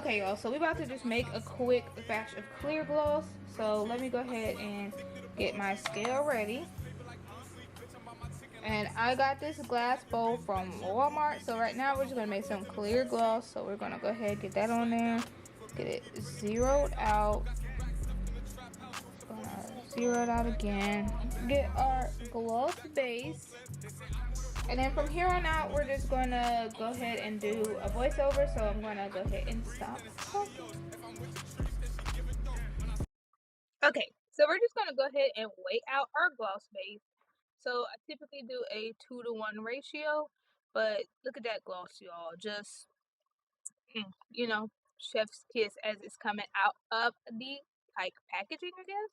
Okay, y'all, so we about to just make a quick batch of clear gloss. So let me go ahead and get my scale ready. And I got this glass bowl from Walmart. So right now we're just gonna make some clear gloss. So we're gonna go ahead and get that on there, get it zeroed out. Gonna zero it out again. Get our gloss base. And then from here on out, we're just gonna go ahead and do a voiceover. So I'm gonna go ahead and stop talking. Okay, so we're just gonna go ahead and weigh out our gloss base. So I typically do a 2-to-1 ratio, but look at that gloss, y'all. Just, you know, chef's kiss as it's coming out of the like packaging, I guess.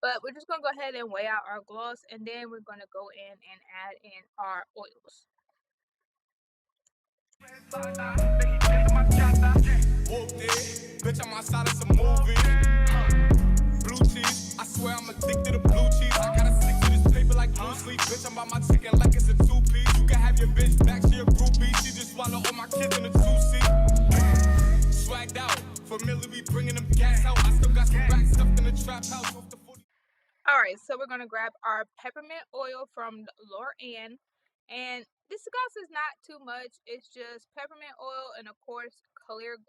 But we're just gonna go ahead and weigh out our gloss, and then we're gonna go in and add in our oils. Bitch, I'm outside of some movie. Blue cheese, I swear I'm addicted to blue cheese. I gotta stick to this paper like blue sleep. Bitch, I'm by my chicken like it's a 2-piece. You can have your bitch back, she a groupie. She just swallow all my kids in a 2-seat. Swagged out, familiar, we bringing them gas out. I still got some racks stuffed in the trap house. Alright, so we're gonna grab our peppermint oil from L'Oreal. And this gloss is not too much. It's just peppermint oil and of course clear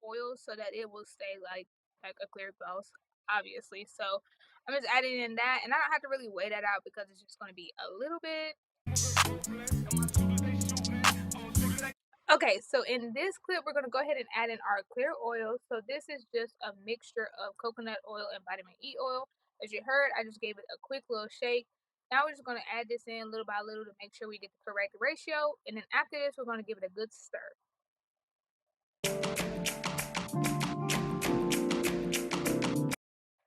oil so that it will stay like a clear gloss, obviously. So I'm just adding in that, and I don't have to really weigh that out because it's just going to be a little bit. Okay, so in this clip we're going to go ahead and add in our clear oil. So this is just a mixture of coconut oil and vitamin E oil. As you heard, I just gave it a quick little shake. Now we're just going to add this in little by little to make sure we get the correct ratio. And then after this, we're going to give it a good stir.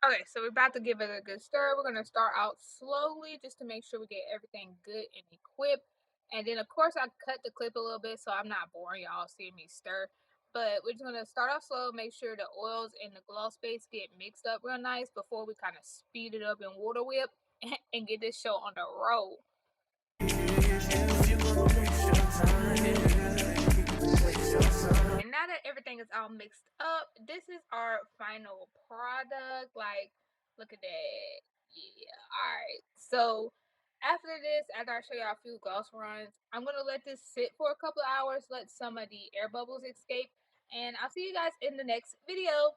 Okay, so we're about to give it a good stir. We're going to start out slowly just to make sure we get everything good and equipped. And then, of course, I cut the clip a little bit so I'm not boring y'all seeing me stir. But we're just going to start off slow, make sure the oils and the gloss base get mixed up real nice before we kind of speed it up and water whip and get this show on the road. And now that everything is all mixed up, this is our final product. Like, look at that. Yeah, alright. So after this, after I show y'all a few gloss runs, I'm gonna let this sit for a couple of hours, let some of the air bubbles escape, and I'll see you guys in the next video.